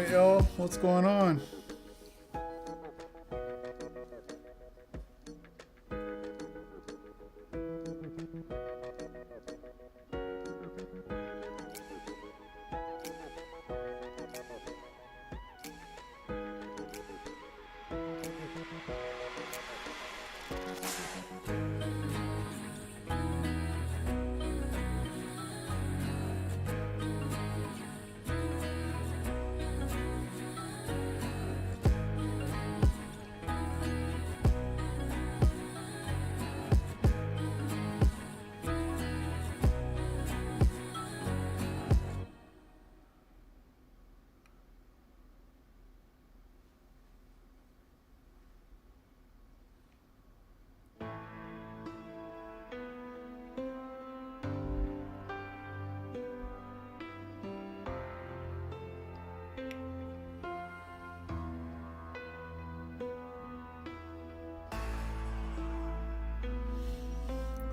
Alright, y'all, what's going on?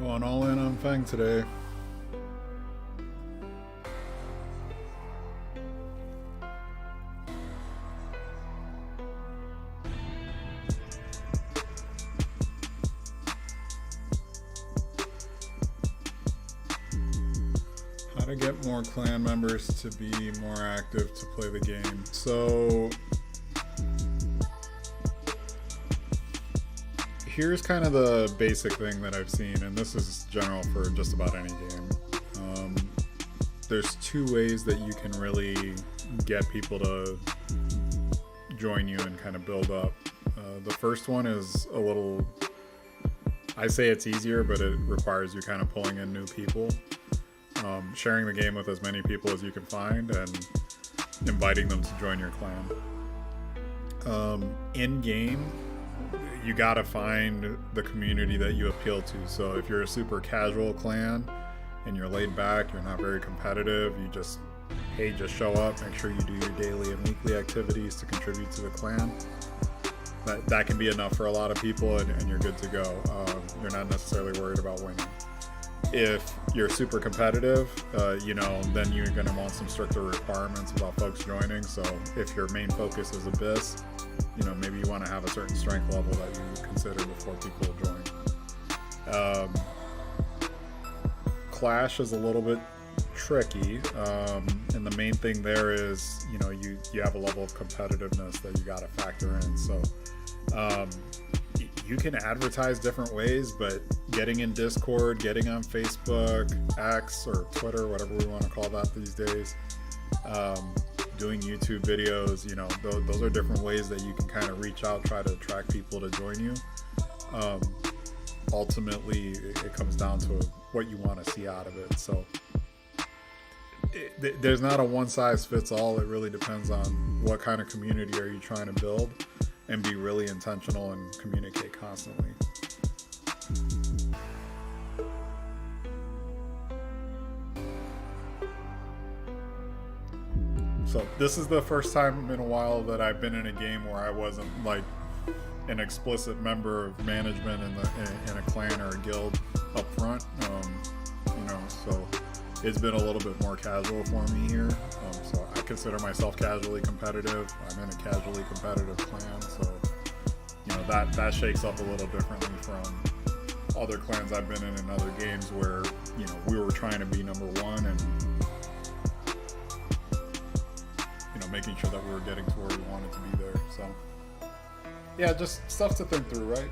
Going all in on Feng today. How to get more clan members to be more active to play the game. So here's kind of the basic thing that I've seen, and this is general for just about any game. There's two ways that you can really get people to join you and kind of build up. The first one is a little, I say it's easier, but it requires you kind of pulling in new people. Sharing the game with as many people as you can find and inviting them to join your clan. In game, you gotta find the community that you appeal to. So if you're a super casual clan and you're laid back, you're not very competitive, you just, hey, just show up, make sure you do your daily and weekly activities to contribute to the clan. That can be enough for a lot of people, and you're good to go. You're not necessarily worried about winning. If you're super competitive, then you're going to want some stricter requirements about folks joining. So if your main focus is Abyss, maybe you want to have a certain strength level that you consider before people join. Clash is a little bit tricky, and the main thing there is, you have a level of competitiveness that you got to factor in. So you can advertise different ways, but getting in Discord, getting on Facebook, X, or Twitter, whatever we want to call that these days, doing YouTube videos, those are different ways that you can kind of reach out, try to attract people to join you. Ultimately, it comes down to what you want to see out of it. So there's not a one size fits all. It really depends on what kind of community are you trying to build, and be really intentional and communicate constantly. So this is the first time in a while that I've been in a game where I wasn't like an explicit member of management in a clan or a guild up front. So it's been a little bit more casual for me here. So I consider myself casually competitive. I'm in a casually competitive clan, so that shakes up a little differently from other clans I've been in other games where we were trying to be number one and making sure that we were getting to where we wanted to be there. So yeah, just stuff to think through, right?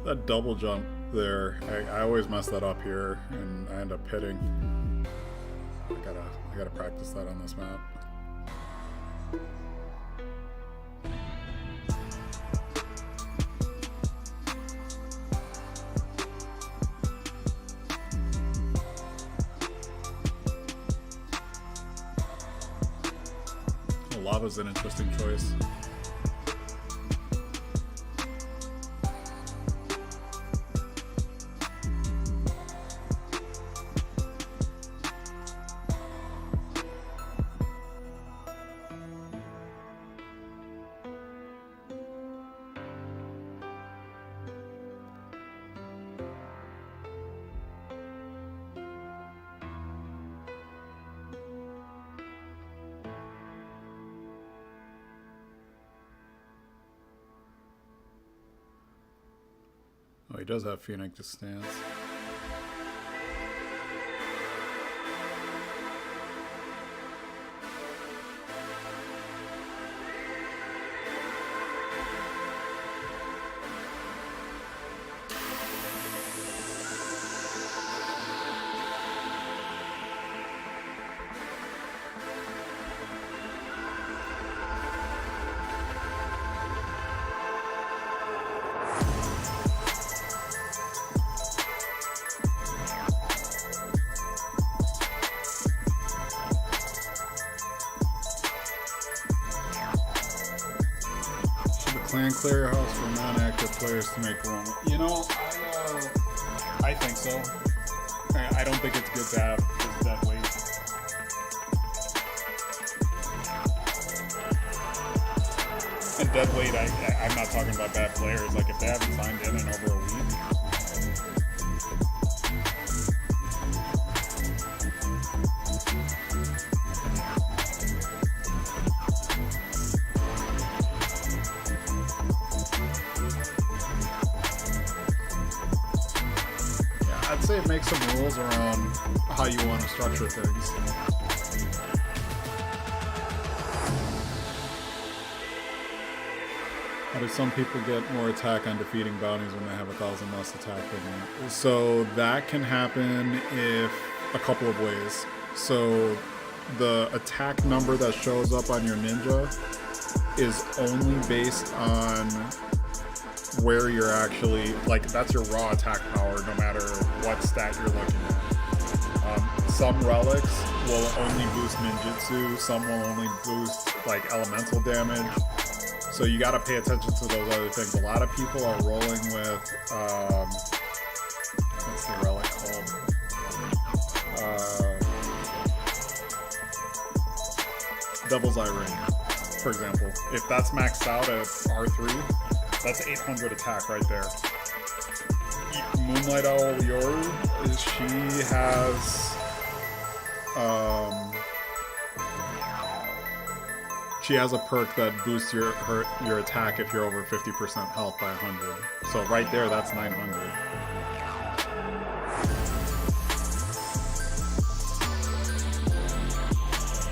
That double jump there, I always mess that up here, and I end up hitting. I gotta practice that on this map. Lava's an interesting choice. Oh, he does have Phoenix stance. Clan clear house for non-active players to make room. You know, I think so. I don't think it's good to have this dead weight. And dead weight, I'm not talking about bad players. Like if they haven't signed in over a week. I'd say make some rules around how you want to structure things. How do some people get more attack on defeating bounties when they have 1,000 less attack than you? So that can happen if a couple of ways. So the attack number that shows up on your ninja is only based on where you're actually, like, that's your raw attack power no matter what stat you're looking at. Some relics will only boost ninjutsu, some will only boost like elemental damage, so you got to pay attention to those other things. A lot of people are rolling with what's the relic called, Devil's Eye Ring, for example. If that's maxed out at R3, that's 800 attack right there. Moonlight Owl Yoru, she has a perk that boosts your attack if you're over 50% health by 100. So right there, that's 900.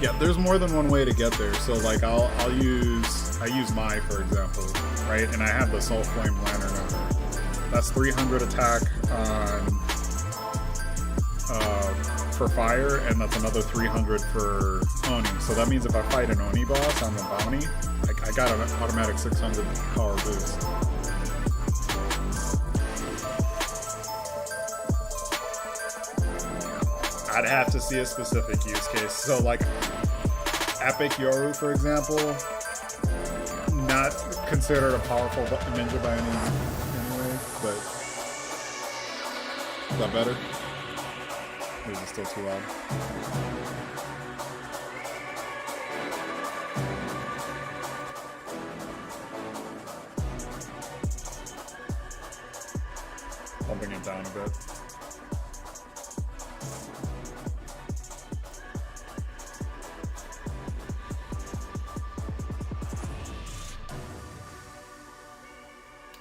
Yeah, there's more than one way to get there. So like I use Mai for example, right? And I have the Soul Flame Lantern in there. That's 300 attack on for fire, and that's another 300 for Oni. So that means if I fight an Oni boss on the bounty, I got an automatic 600 power boost. I'd have to see a specific use case. So like Epic Yoru, for example, not considered a powerful ninja by any way, but is that better? Or is it still too loud? Bumping it down a bit.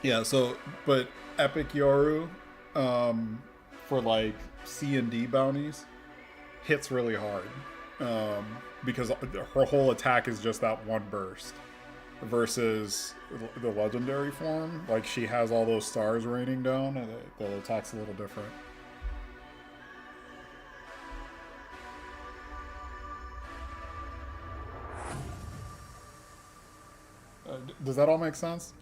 Yeah, so, but Epic Yoru, for like C and D bounties, hits really hard, because her whole attack is just that one burst, versus the legendary form, like she has all those stars raining down, and the attack's a little different. Does that all make sense?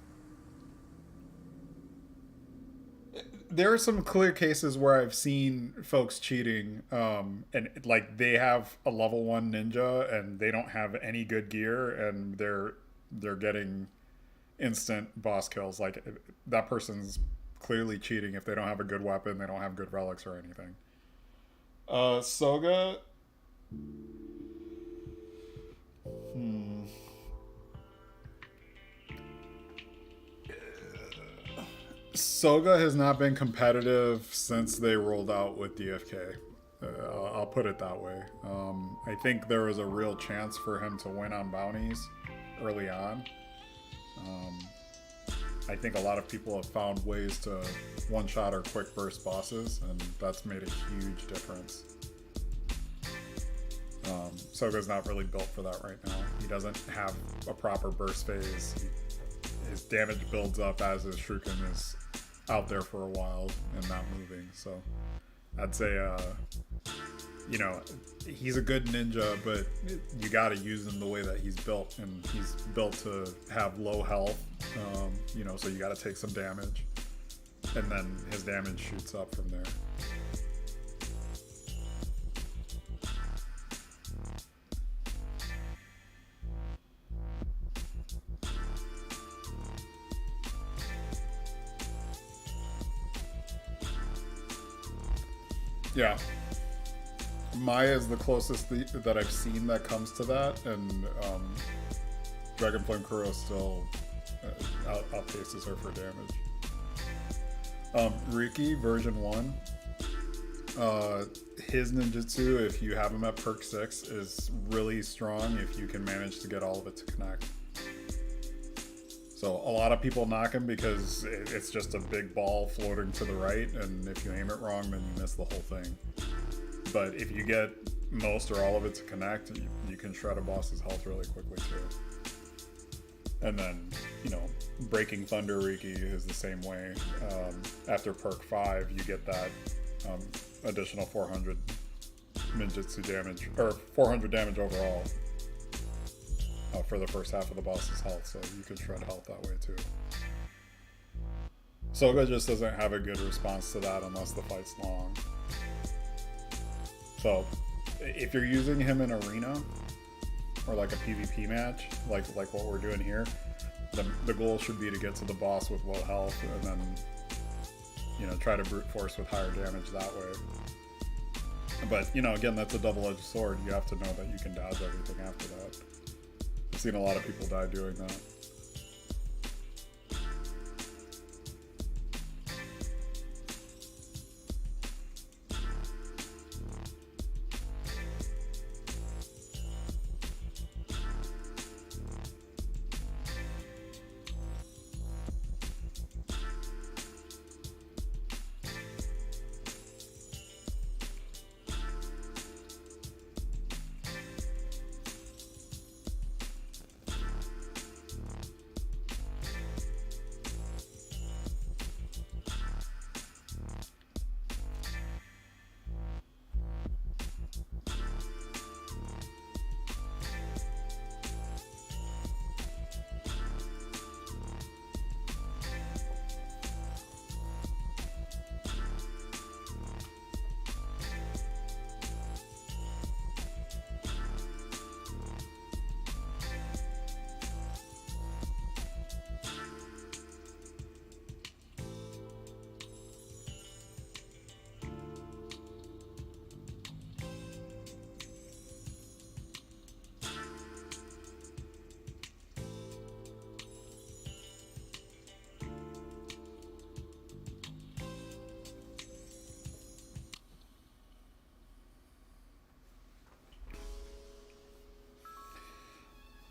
there are some clear cases where I've seen folks cheating, and like they have a level 1 ninja and they don't have any good gear, and they're getting instant boss kills. Like that person's clearly cheating if they don't have a good weapon, they don't have good relics or anything. Soga. Hmm. Soga has not been competitive since they rolled out with DFK. I'll put it that way. I think there was a real chance for him to win on bounties early on. I think a lot of people have found ways to one-shot or quick burst bosses, and that's made a huge difference. Soga's not really built for that right now. He doesn't have a proper burst phase. His damage builds up as his Shuriken is out there for a while and not moving. So I'd say, he's a good ninja, but you got to use him the way that he's built, and he's built to have low health. So you got to take some damage, and then his damage shoots up from there. Yeah. Maya is the closest that I've seen that comes to that, and Dragonflame Kuro still outpaces her for damage. Riki, version 1, his ninjutsu, if you have him at perk 6, is really strong if you can manage to get all of it to connect. So a lot of people knock him because it's just a big ball floating to the right, and if you aim it wrong, then you miss the whole thing. But if you get most or all of it to connect, you can shred a boss's health really quickly too. And then, Breaking Thunder Riki is the same way. After perk 5, you get that additional 400 ninjutsu damage, or 400 damage overall for the first half of the boss's health, so you can shred health that way too. Soga just doesn't have a good response to that unless the fight's long. So, if you're using him in arena, or like a PvP match, like what we're doing here, the goal should be to get to the boss with low health, and then, try to brute force with higher damage that way. But, again, that's a double-edged sword. You have to know that you can dodge everything after that. I've seen a lot of people die doing that.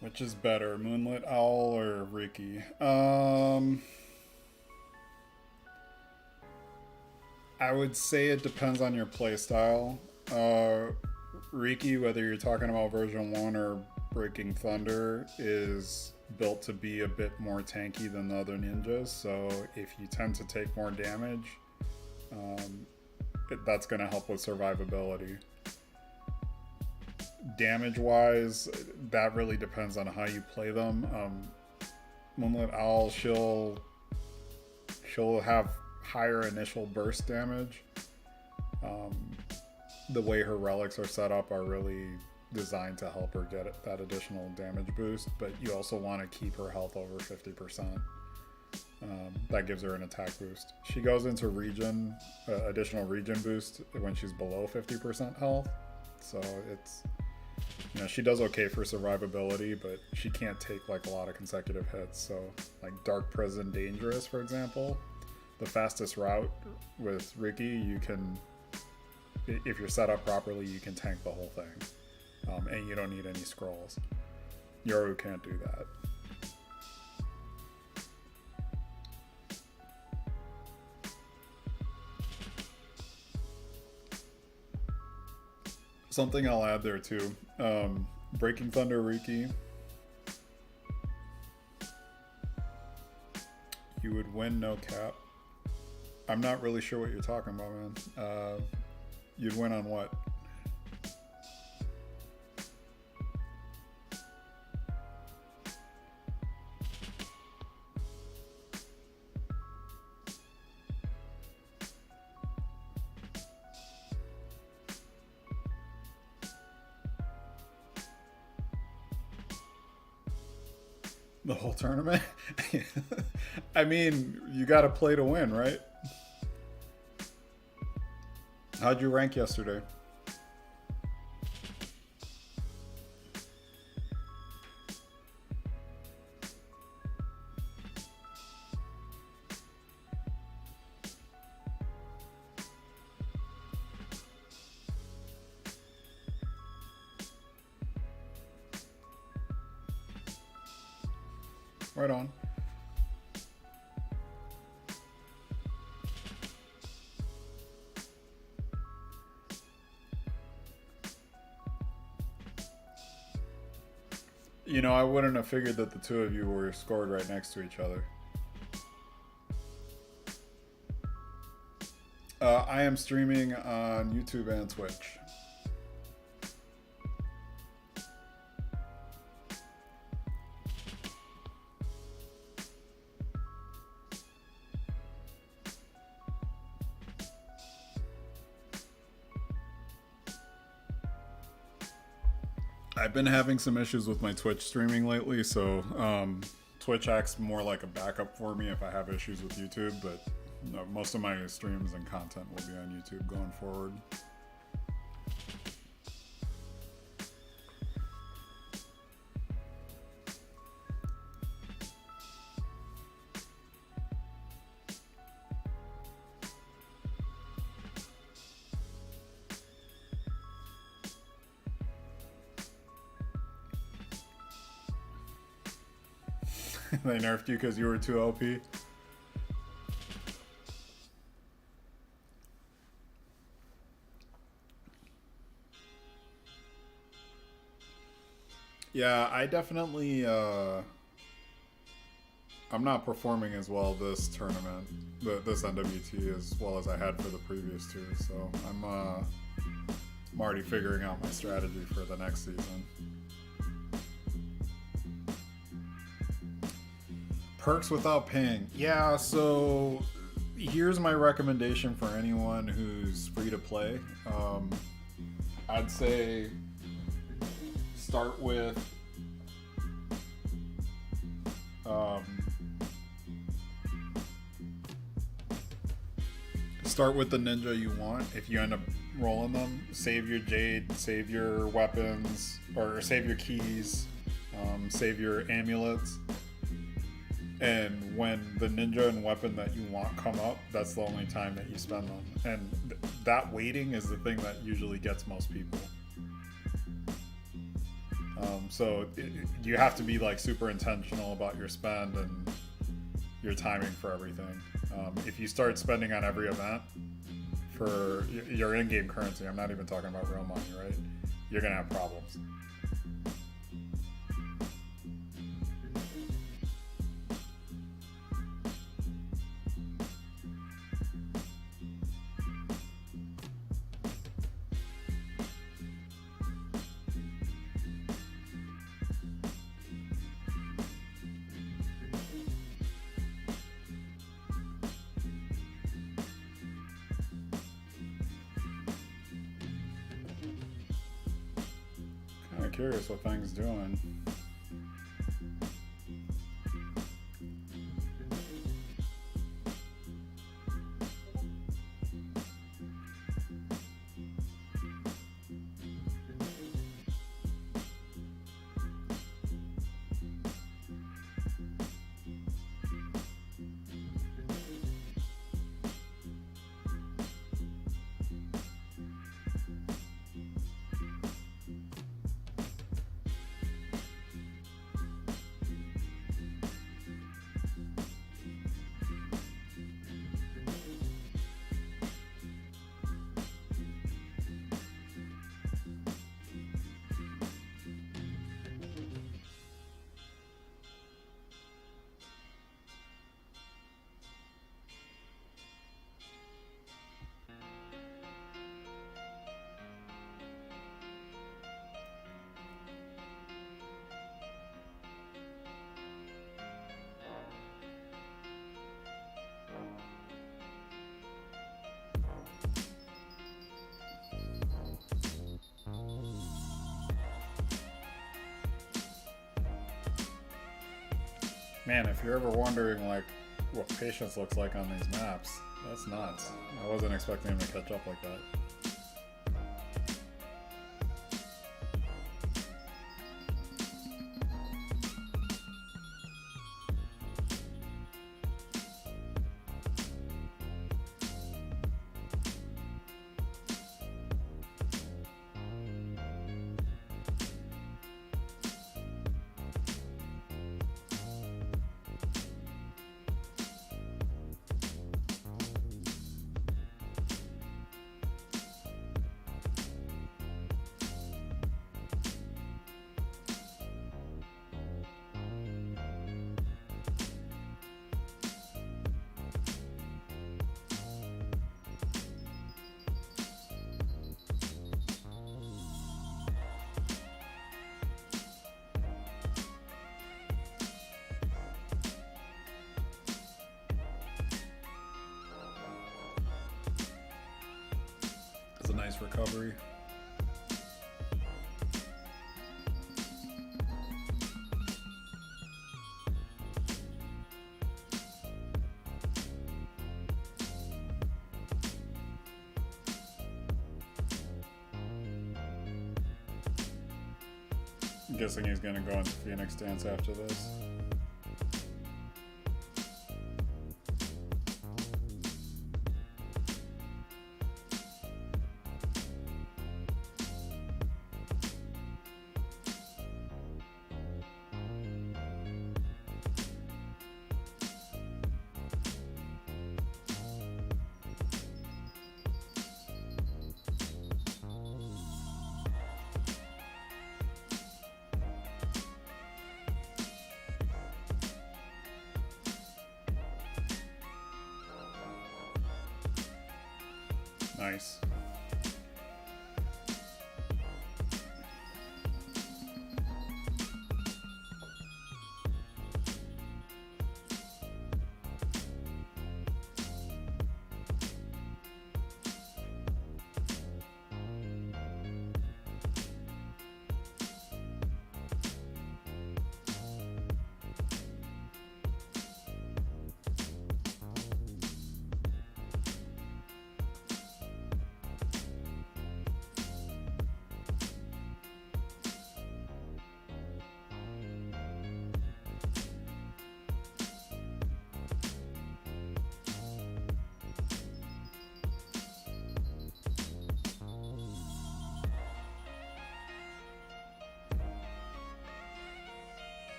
Which is better, Moonlit Owl or Riki? I would say it depends on your playstyle. Riki, whether you're talking about version 1 or Breaking Thunder, is built to be a bit more tanky than the other ninjas, so if you tend to take more damage, that's going to help with survivability. Damage wise, that really depends on how you play them. Moonlit Owl, she'll have higher initial burst damage. The way her relics are set up are really designed to help her get that additional damage boost, but you also want to keep her health over 50%. That gives her an attack boost. She goes into regen, additional regen boost when she's below 50% health. So it's, you know, she does okay for survivability, but she can't take like a lot of consecutive hits. So like Dark Prison Dangerous, for example, the fastest route with Riki, you can, if you're set up properly, you can tank the whole thing. And you don't need any scrolls. Yoru can't do that. Something I'll add there too. Breaking Thunder Riki. You would win no cap. I'm not really sure what you're talking about, man. You'd win on what? The whole tournament? I mean, you gotta play to win, right? How'd you rank yesterday? Right on. You know, I wouldn't have figured that the two of you were scored right next to each other. I am streaming on YouTube and Twitch. I've been having some issues with my Twitch streaming lately, so Twitch acts more like a backup for me if I have issues with YouTube, but no, most of my streams and content will be on YouTube going forward. They nerfed you because you were too OP. Yeah, I definitely, I'm not performing as well this tournament, this NWT, as well as I had for the previous two, so I'm already figuring out my strategy for the next season. Perks without paying. Yeah, so here's my recommendation for anyone who's free to play. I'd say start with the ninja you want. If you end up rolling them, save your jade, save your weapons, or save your keys, save your amulets. And when the ninja and weapon that you want come up, that's the only time that you spend them. And that waiting is the thing that usually gets most people. So you have to be like super intentional about your spend and your timing for everything. If you start spending on every event for your in-game currency, I'm not even talking about real money, right? You're gonna have problems. curious what Fang's doing. Man, if you're ever wondering like what Patience looks like on these maps, that's nuts. I wasn't expecting him to catch up like that. It's a nice recovery. I'm guessing he's gonna go into Phoenix Dance after this. Nice.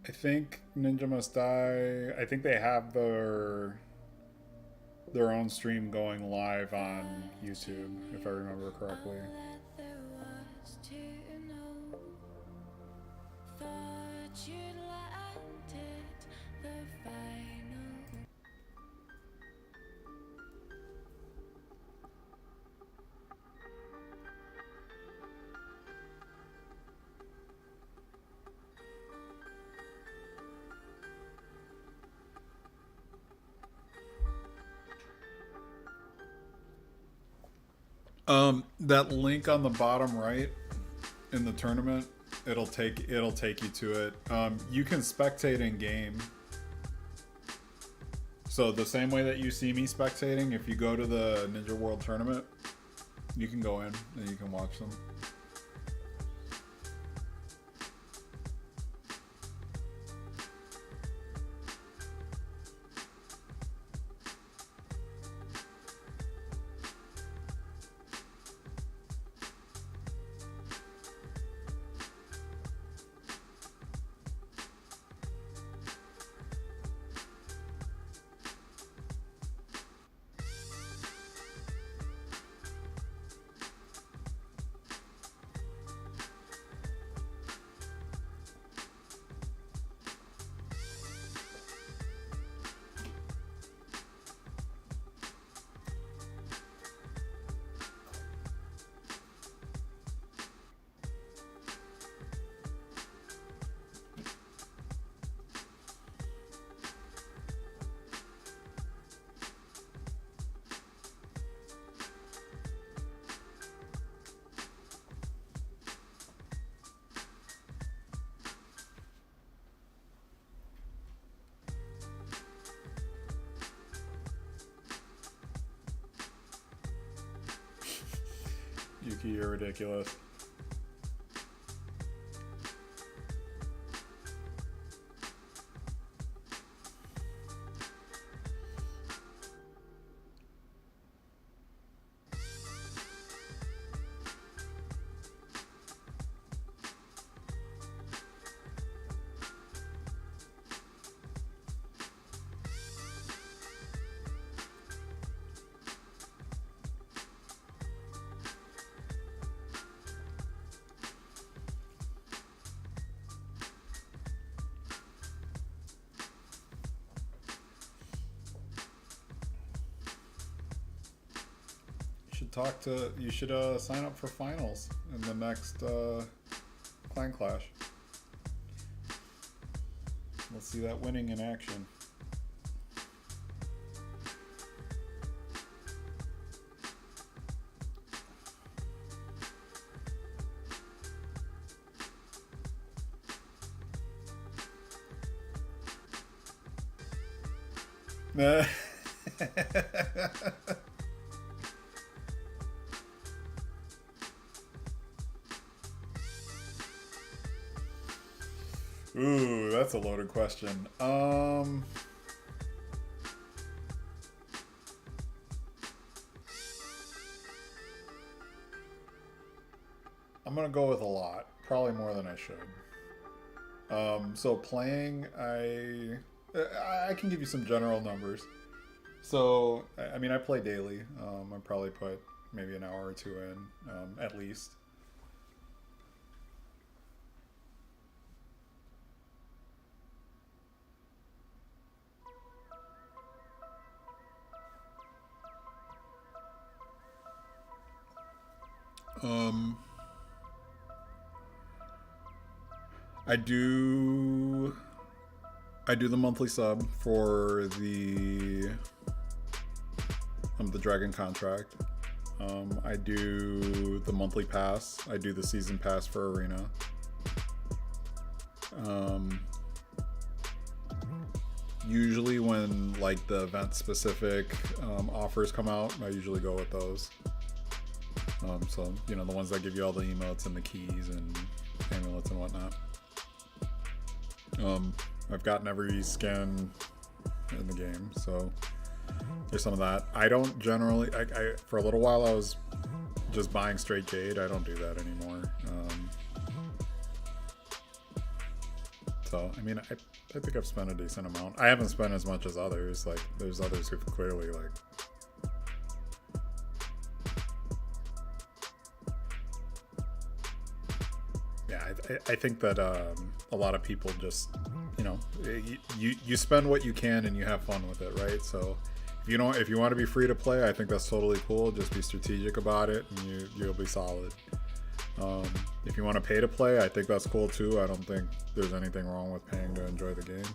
I think Ninja Must Die. I think they have their own stream going live on YouTube, if I remember correctly. That link on the bottom right in the tournament, it'll take you to it. You can spectate in game. So the same way that you see me spectating, if you go to the Ninja World Tournament, you can go in and you can watch them. Yuki, you're ridiculous. You should sign up for finals in the next Clan Clash. Let's see that winning in action. Ooh, that's a loaded question. I'm gonna go with a lot, probably more than I should. So playing, I can give you some general numbers. So I mean, I play daily. I probably put maybe an hour or two in, at least. I do the monthly sub for the Dragon contract. I do the monthly pass. I do the season pass for Arena. Usually when like the event specific offers come out, I usually go with those. So, you know, the ones that give you all the emotes and the keys and amulets and whatnot. I've gotten every skin in the game, so there's some of that. I don't generally, I for a little while I was just buying straight Jade. I don't do that anymore. So, I mean, I think I've spent a decent amount. I haven't spent as much as others. Like, there's others who've clearly, like, I think that a lot of people just, you know, you spend what you can and you have fun with it, right? So if you want to be free to play, I think that's totally cool. Just be strategic about it and you'll be solid. If you want to pay to play, I think that's cool too. I don't think there's anything wrong with paying to enjoy the game.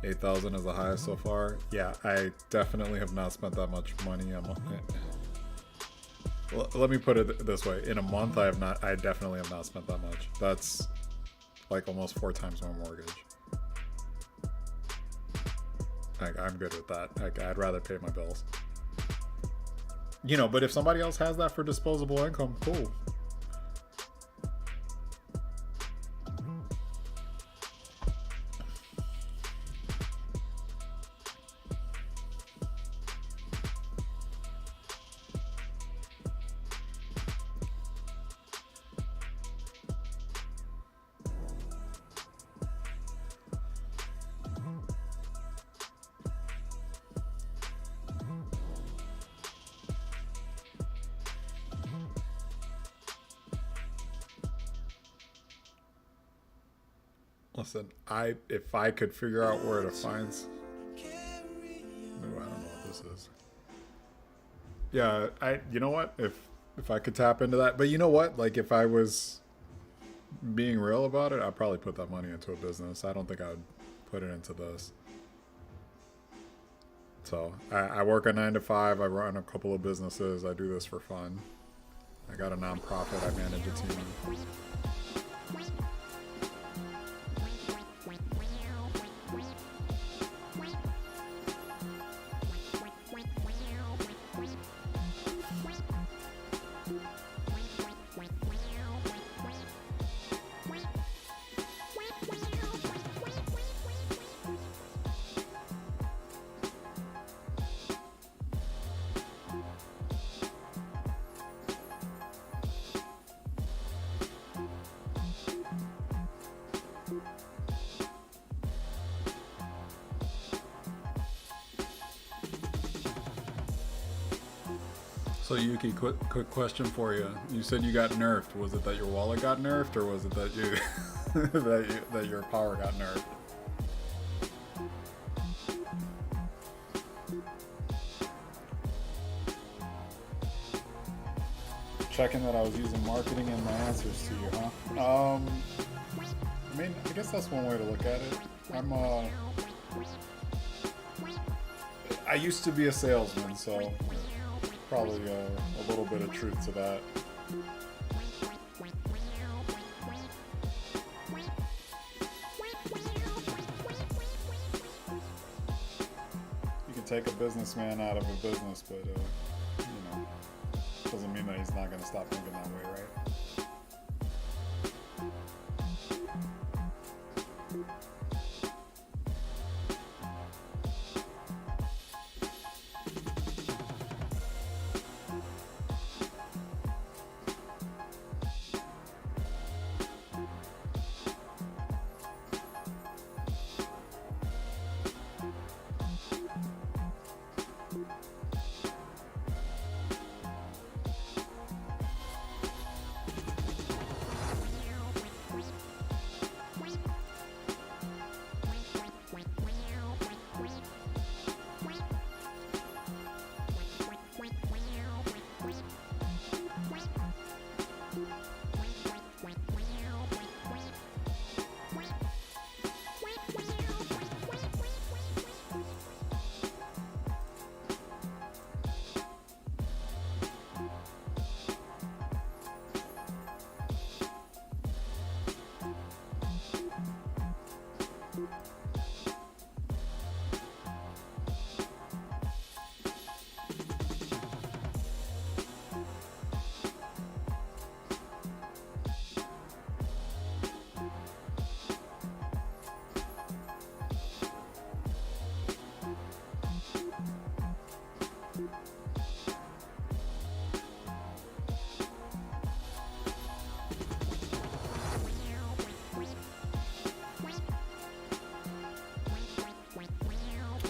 8,000 is the highest so far. Yeah, I definitely have not spent that much money. Let me put it this way: in a month, I definitely have not spent that much. That's like almost 4 times my mortgage. Like, I'm good with that. Like, I'd rather pay my bills. But if somebody else has that for disposable income, cool. Listen, if I could figure out where to find. No, I don't know what this is. Yeah, You know what? If I could tap into that, but you know what? Like, if I was being real about it, I'd probably put that money into a business. I don't think I would put it into this. So I work a 9 to 5. I run a couple of businesses. I do this for fun. I got a nonprofit. I manage a team. So Yuki, quick question for you. You said you got nerfed. Was it that your wallet got nerfed, or was it that you that your power got nerfed? Checking that I was using marketing in my answers to you, huh? I mean, I guess that's one way to look at it. I used to be a salesman, so probably a little bit of truth to that. You can take a businessman out of a business, but doesn't mean that he's not going to stop thinking that way, right?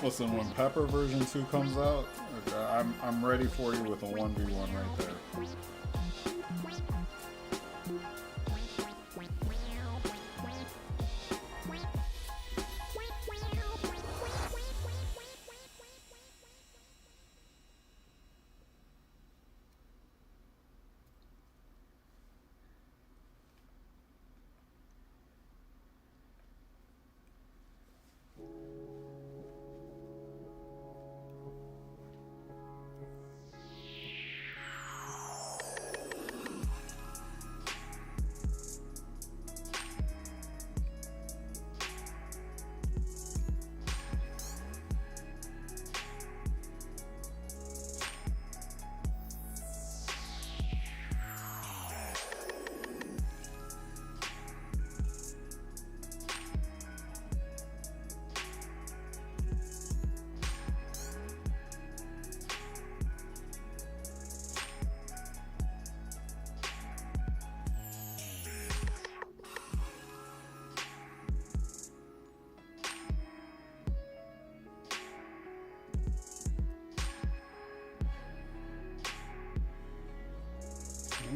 Listen, when Pepper version 2 comes out, I'm ready for you with a 1v1 right there.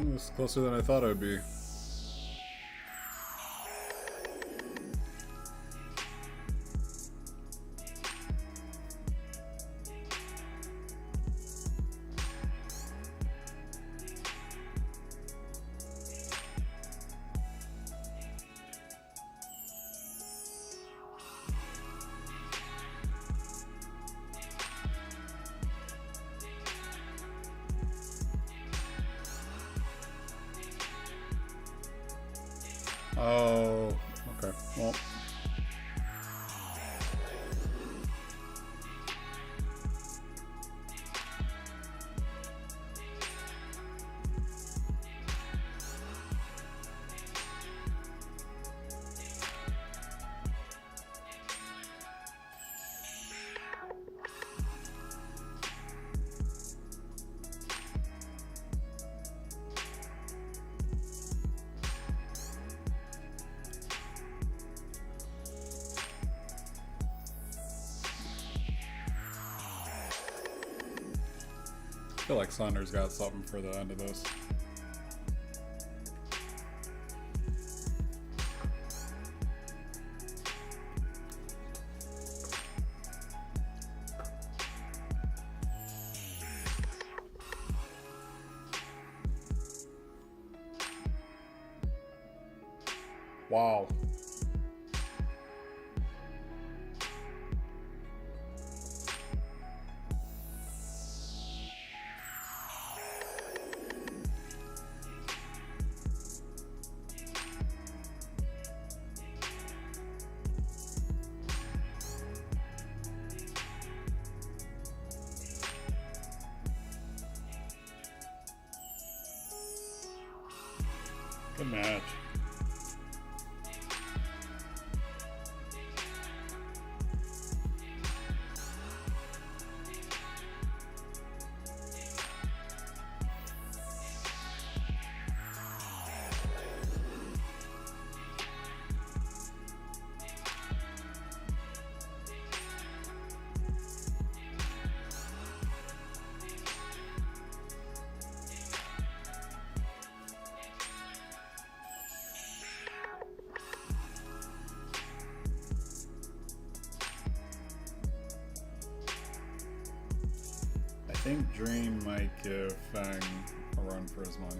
It was closer than I thought it would be. Oh, okay. Well. I feel like Saunders got something for the end of this. Wow. Good match. I think Dream might give Fang a run for his money.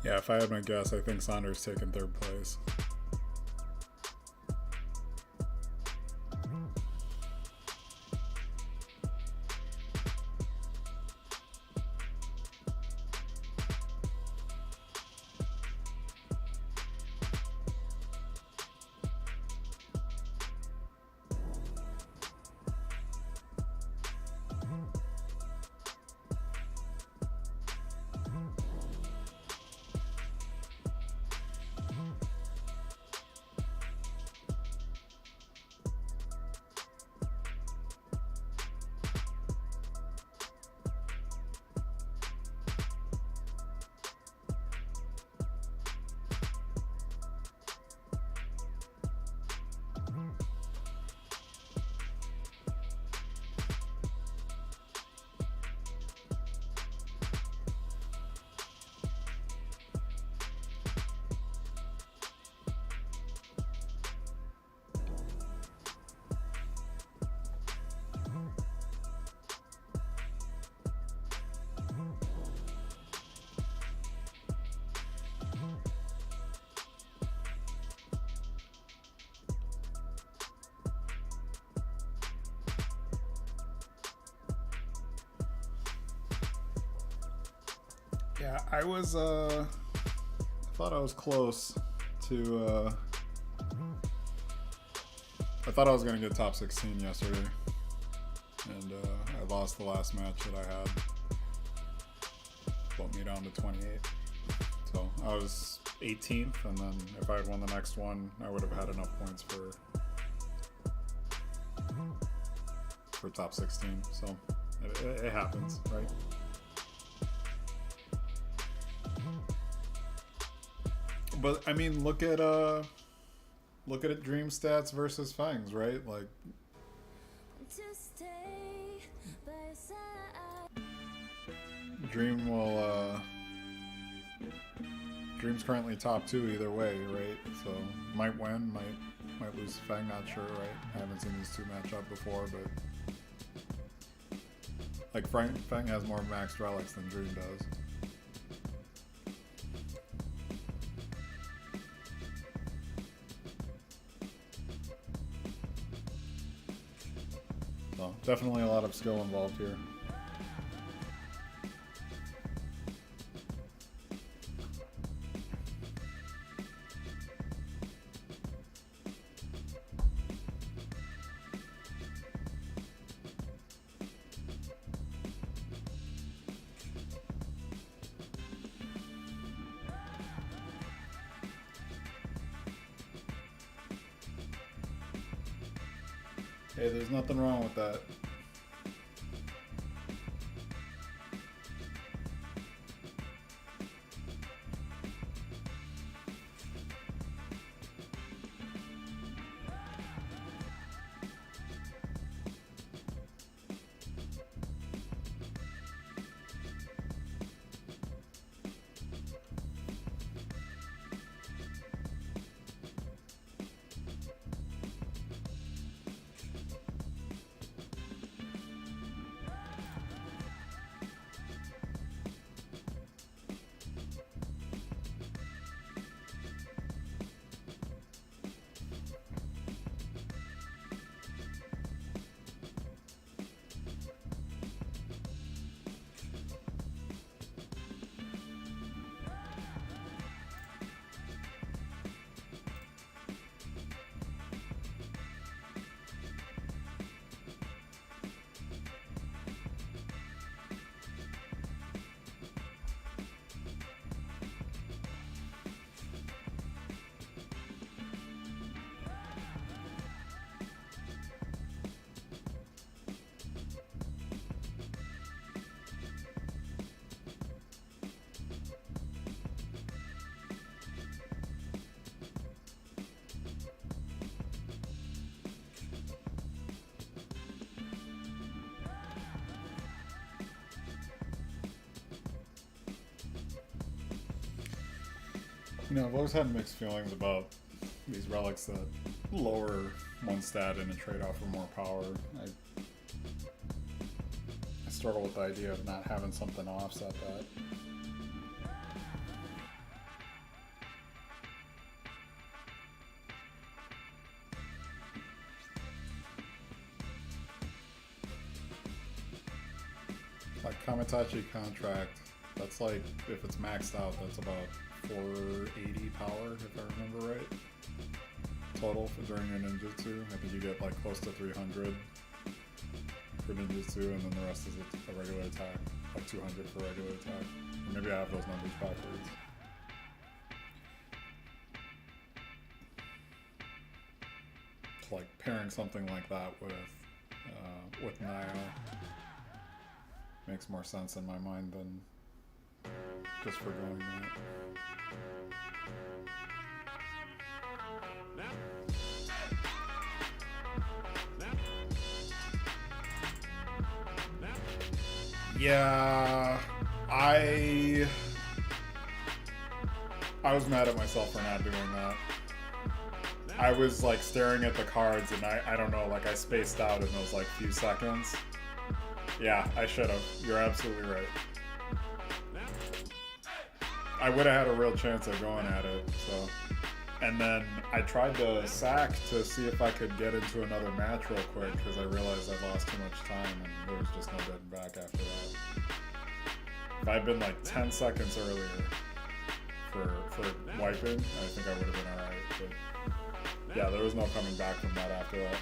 Yeah, if I had my guess, I think Saunders taking third place. Yeah, I was I thought I was close to I thought I was gonna get top 16 yesterday, and I lost the last match that I had. Put me down to 28. So I was 18th, and then if I had won the next one, I would have had enough points for top 16. So it happens, right? But I mean, look at Dream Stats versus Fangs, right? Like, Dream will Dream's currently top 2 either way, right? So might win, might lose to Fang, not sure, right? I haven't seen these two match up before, but like Fang has more maxed relics than Dream does. So definitely a lot of skill involved here. Hey, there's nothing wrong with that. You know, I've always had mixed feelings about these relics that lower one stat in a trade-off for more power. I struggle with the idea of not having something to offset that. Like Kamitachi Contract, that's like, if it's maxed out, that's about 480 power, if I remember right, total for during your ninjutsu. I think you get like close to 300 for ninjutsu, and then the rest is a regular attack, like 200 for regular attack. Or maybe I have those numbers backwards. So like pairing something like that with Nio makes more sense in my mind than just forgoing that. Yeah, I was mad at myself for not doing that. I was like staring at the cards and I don't know, like I spaced out in those like few seconds. Yeah, I should have. You're absolutely right. I would have had a real chance of going at it, so. And then I tried to sack to see if I could get into another match real quick because I realized I lost too much time and there was just no getting back after that. If I'd been like 10 seconds earlier for wiping, I think I would have been alright. But yeah, there was no coming back from that after that.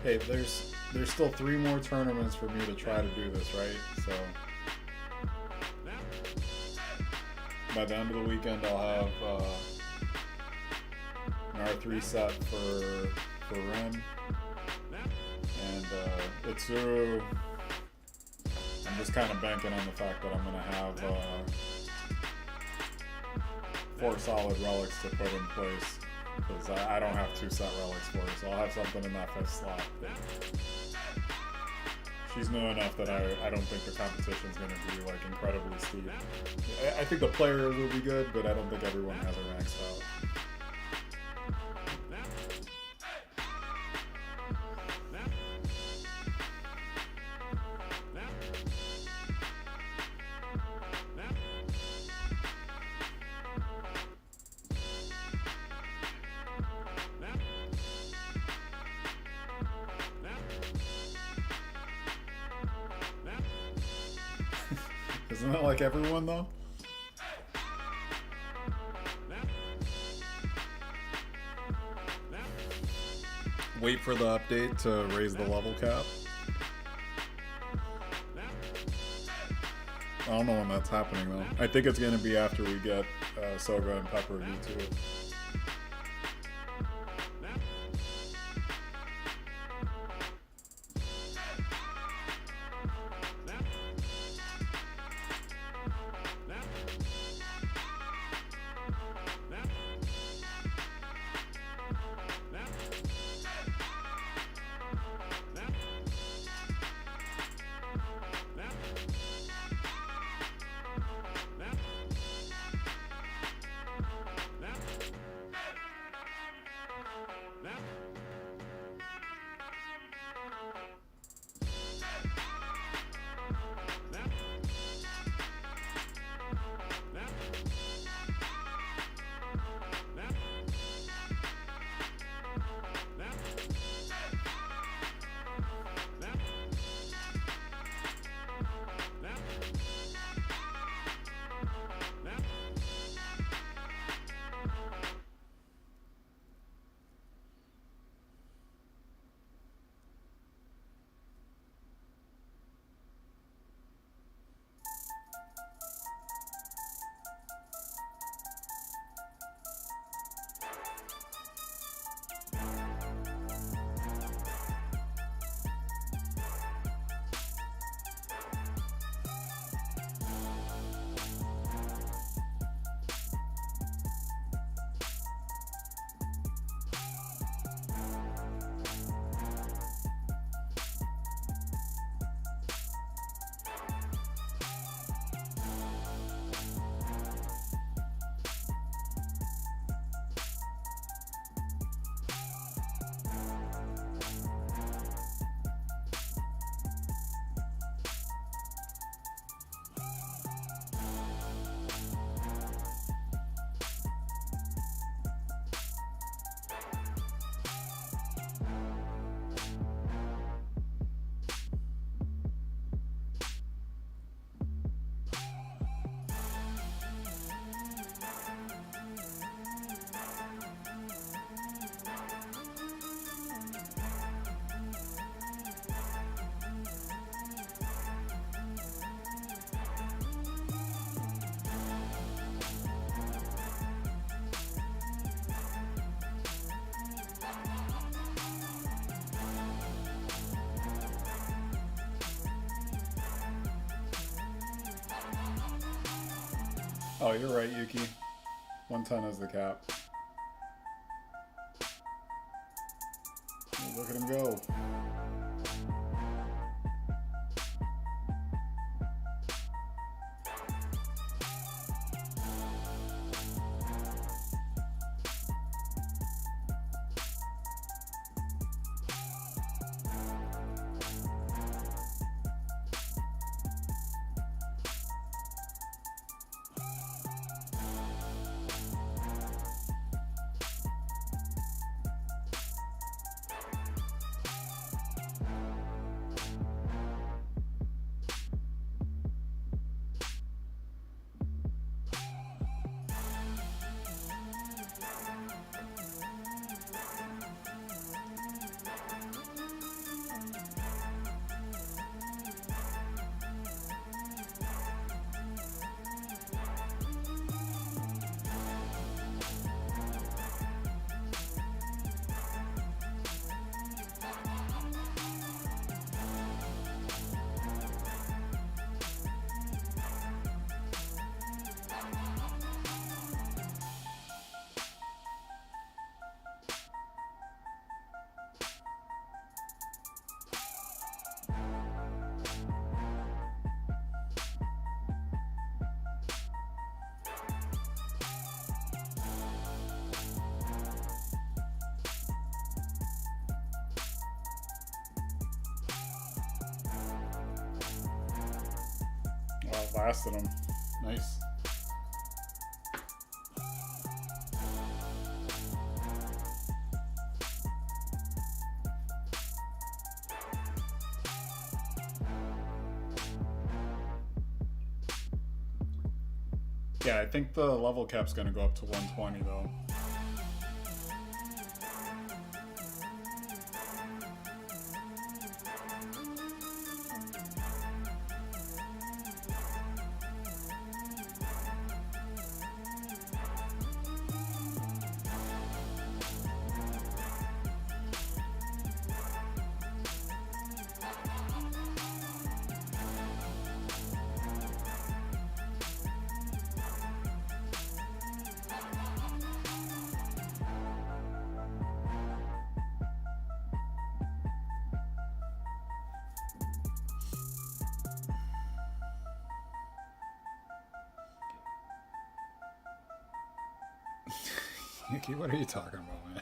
Hey, there's still 3 more tournaments for me to try to do this, right? So by the end of the weekend, I'll have an R3 set for Ren, and Itsuru. I'm just kind of banking on the fact that I'm gonna have 4 solid relics to put in place, because I don't have 2 set relics for her, so I'll have something in that 5th slot. But she's new enough that I don't think the competition's going to be like incredibly steep. I think the players will be good, but I don't think everyone has her maxed out. Isn't that like everyone though? Wait for the update to raise the level cap. I don't know when that's happening though. I think it's going to be after we get Soga and Pepper V2. Oh, you're right, Yuki. 110 is the cap. Look at him go. blasted him. Nice. Yeah, I think the level cap's gonna go up to 120 though. Yuki, what are you talking about, man?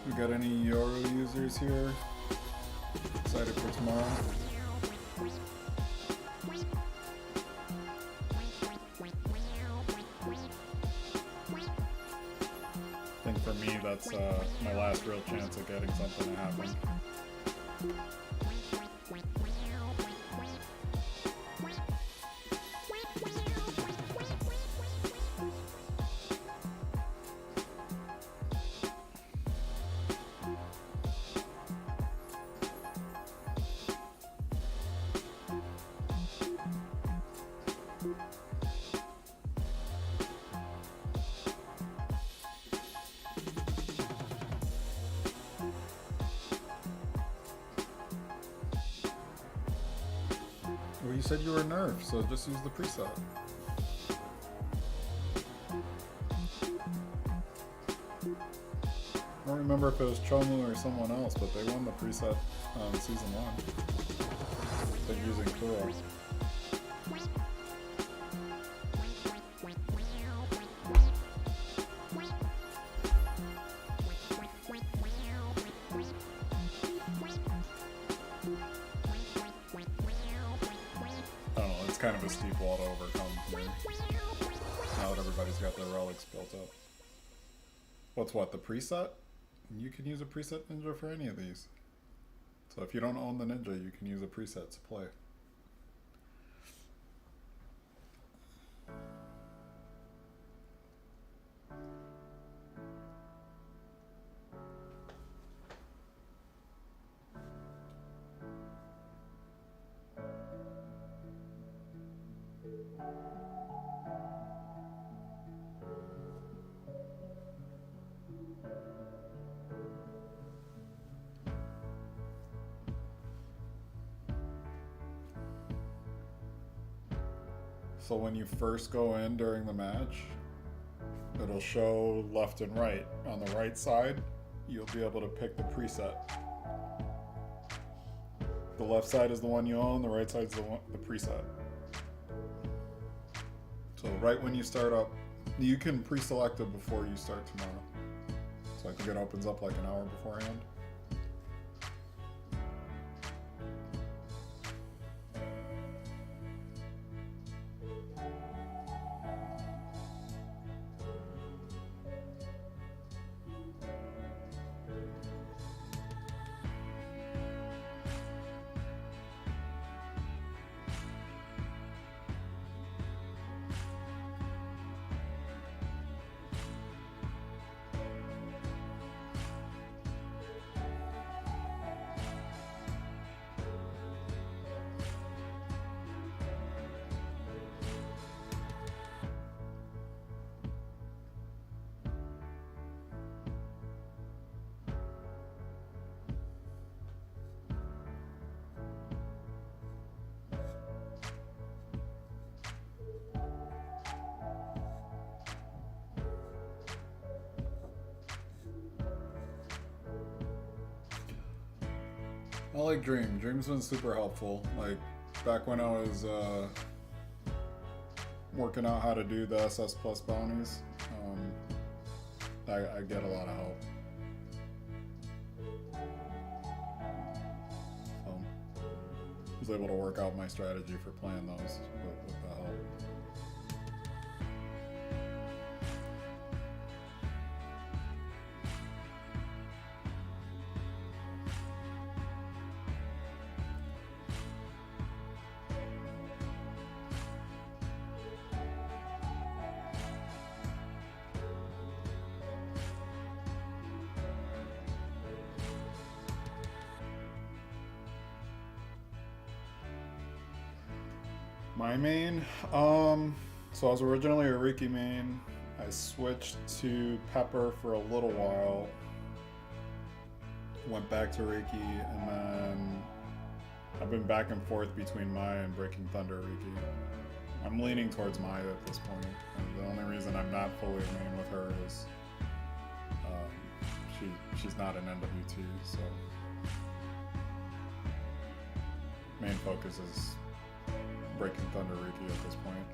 We got any Yoro users here? Excited for tomorrow? I think for me that's my last real chance of getting something to happen. Well, you said you were nerfed, so just use the preset. I don't remember if it was Chomu or someone else, but they won the preset season 1. They're using Kuro. I don't know, it's kind of a steep wall to overcome here. Now that everybody's got their relics built up. What's what, the preset? You can use a preset ninja for any of these. So if you don't own the Ninja, you can use a preset to play. So when you first go in during the match, it'll show left and right. On the right side, you'll be able to pick the preset. The left side is the one you own, the right side's the preset. So right when you start up, you can pre-select it before you start tomorrow. So I think it opens up like an hour beforehand. I like Dream. Dream's been super helpful. Like, back when I was working out how to do the SS Plus bounties, I get a lot of help. So, I was able to work out my strategy for playing those with the help. My main, so I was originally a Riki main. I switched to Pepper for a little while, went back to Riki, and then I've been back and forth between Maya and Breaking Thunder Riki. I'm leaning towards Maya at this point, and the only reason I'm not fully main with her is she's not an NWT, so main focus is Breaking Thunder Riki at this point.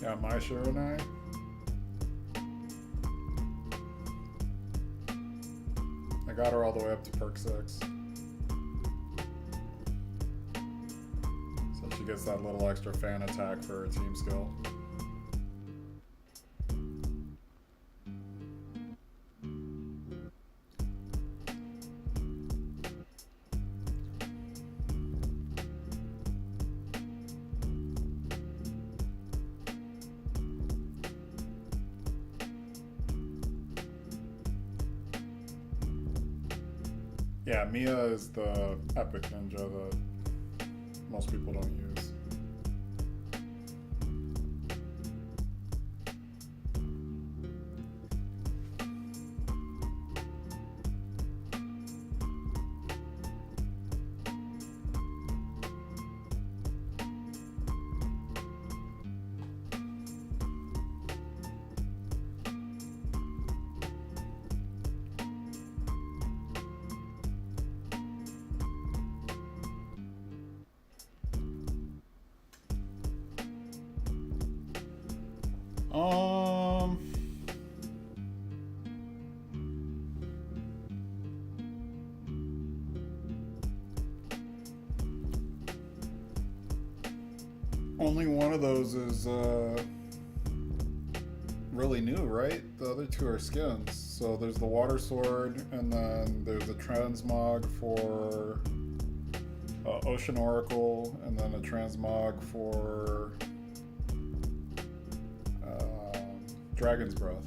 Yeah, Mai Shiranai. I got her all the way up to perk 6. So she gets that little extra fan attack for her team skill. Yeah, Mia is the epic ninja that most people don't use. Um, only one of those is really new, right? The other two are skins. So there's the water sword, and then there's the transmog for Ocean Oracle, and then a transmog for Dragon's Breath.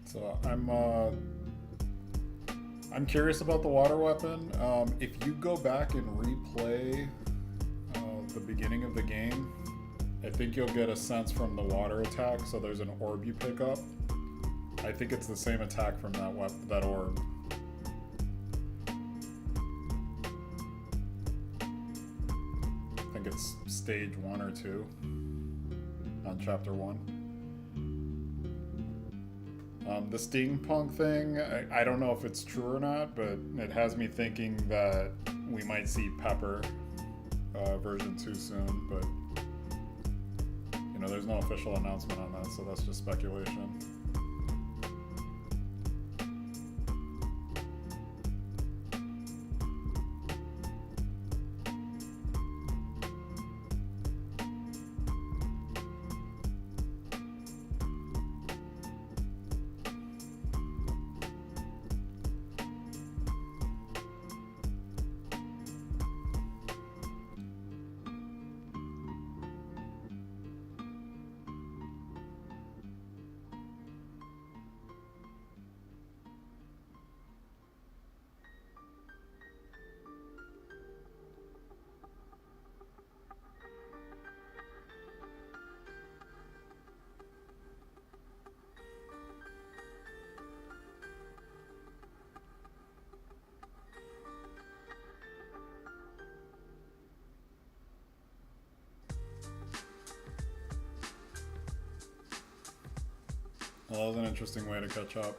So I'm curious about the water weapon. If you go back and replay the beginning of the game, I think you'll get a sense from the water attack. So there's an orb you pick up. I think it's the same attack from that orb. I think it's stage 1 or 2 on chapter 1. The steampunk thing, I don't know if it's true or not, but it has me thinking that we might see Pepper version 2 soon, but you know, there's no official announcement on that, so that's just speculation. Well, that was an interesting way to catch up.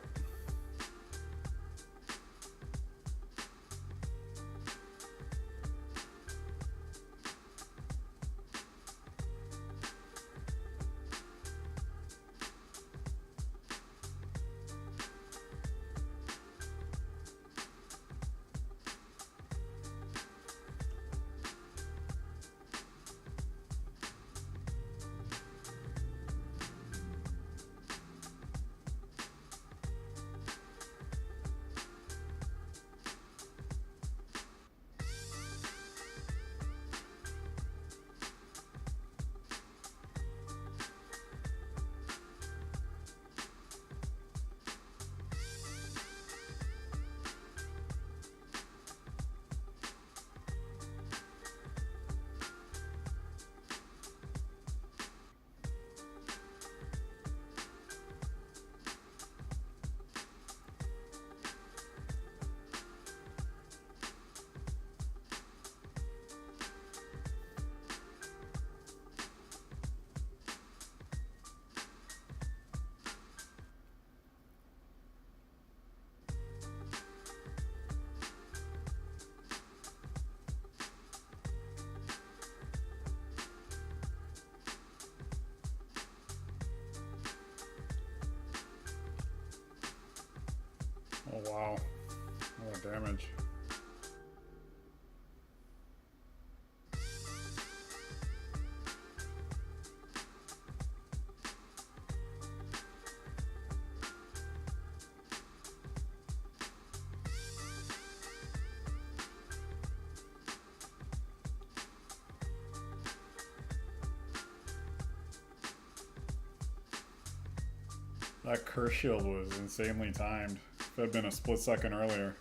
Oh wow, a lot of damage. That curse shield was insanely timed. If it had been a split second earlier.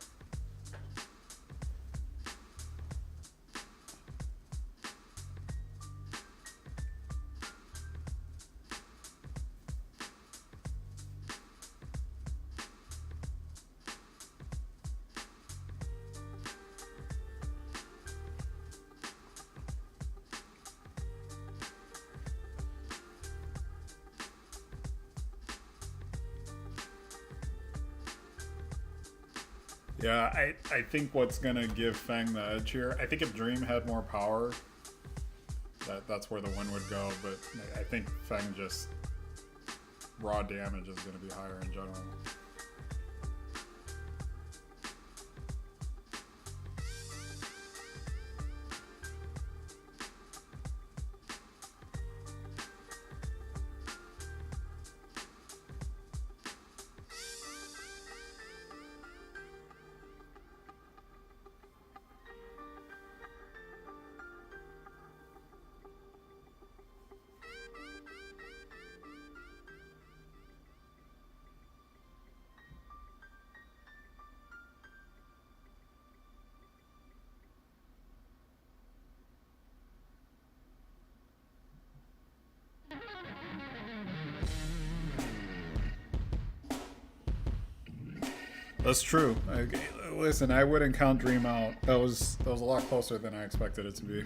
Yeah, I think what's gonna give Fang the edge here. I think if Dream had more power, that's where the win would go. But I think Fang just raw damage is gonna be higher in general. That's true. Listen, I wouldn't count Dream out. That was a lot closer than I expected it to be.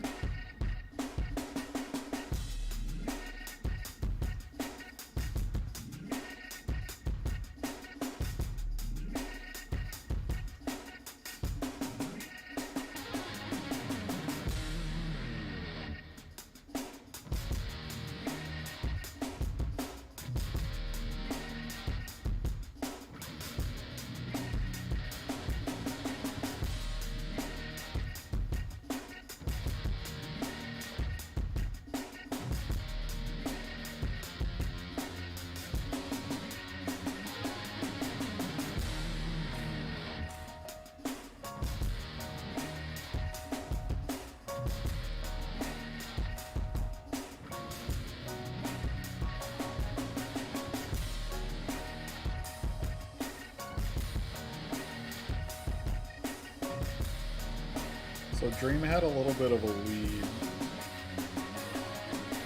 So Dream had a little bit of a lead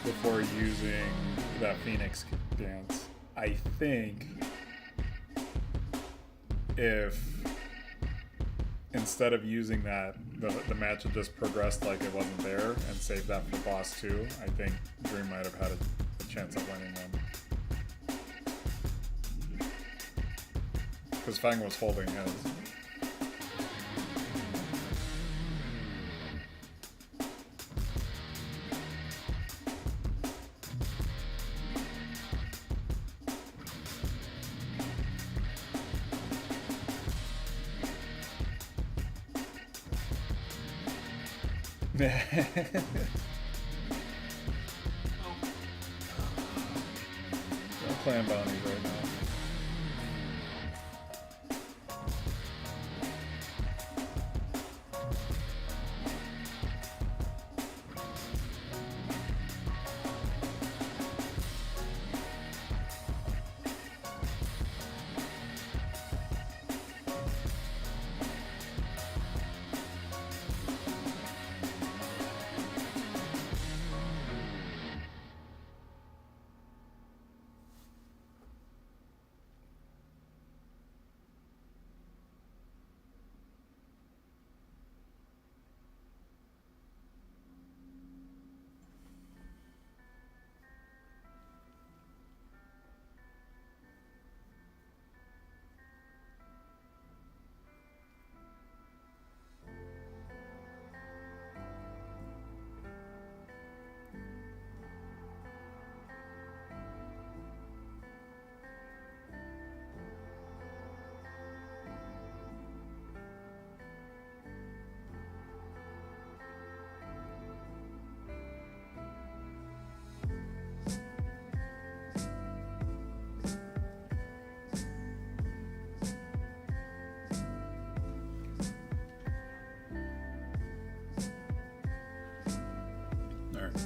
before using that Phoenix dance. I think if instead of using that, the match had just progressed like it wasn't there and saved that for boss 2, I think Dream might have had a chance of winning them. Because Fang was holding his. No clan bounties right now.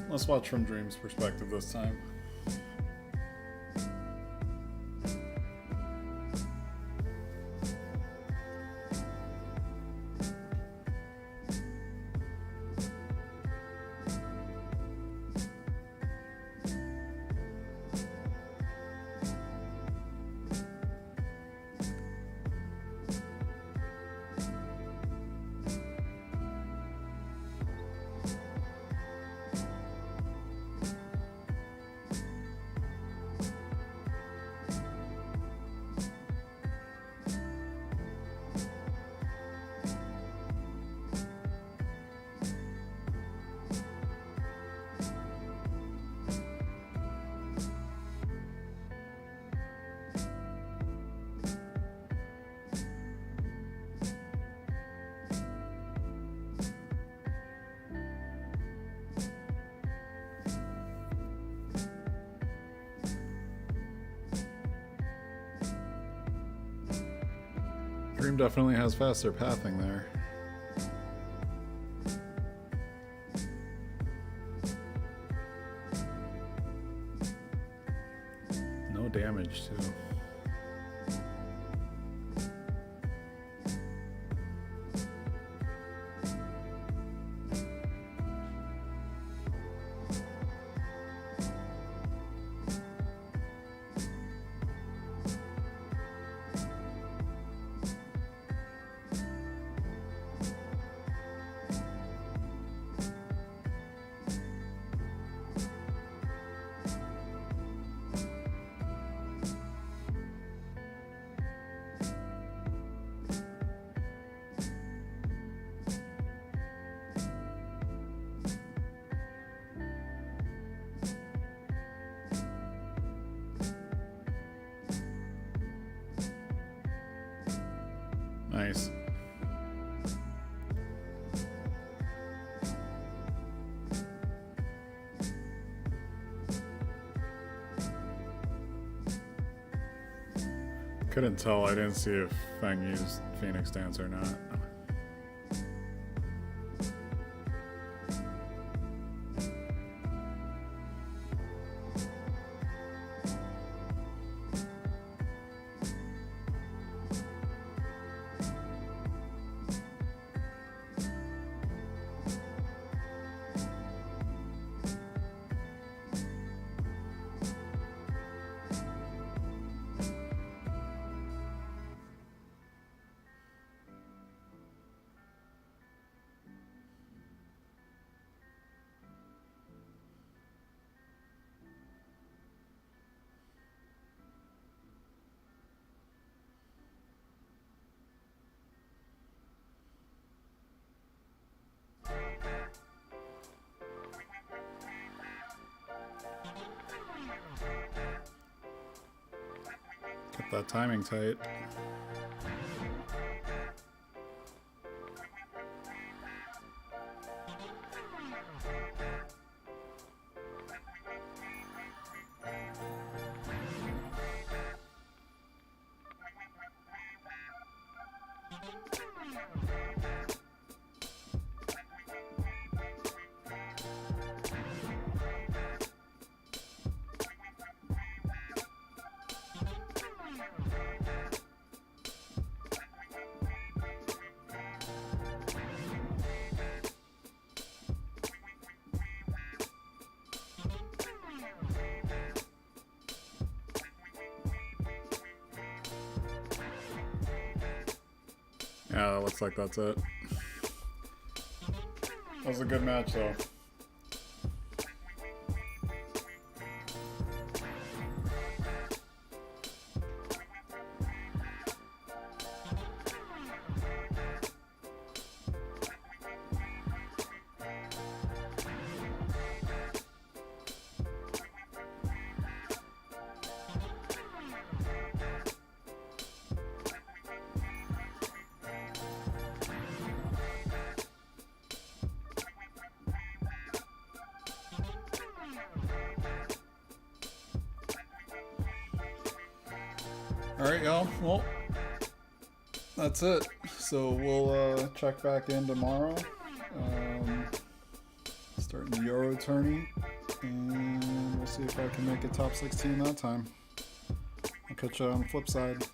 Let's watch from Dream's perspective this time. Dream definitely has faster pathing there. No damage too. Nice. Couldn't tell. I didn't see if Feng used Phoenix Dance or not. Kept that timing tight. Yeah, it looks like that's it. That was a good match, though. Alright, y'all. Well, that's it. So we'll check back in tomorrow. Starting the Euro tourney. And we'll see if I can make it top 16 that time. I'll catch you on the flip side.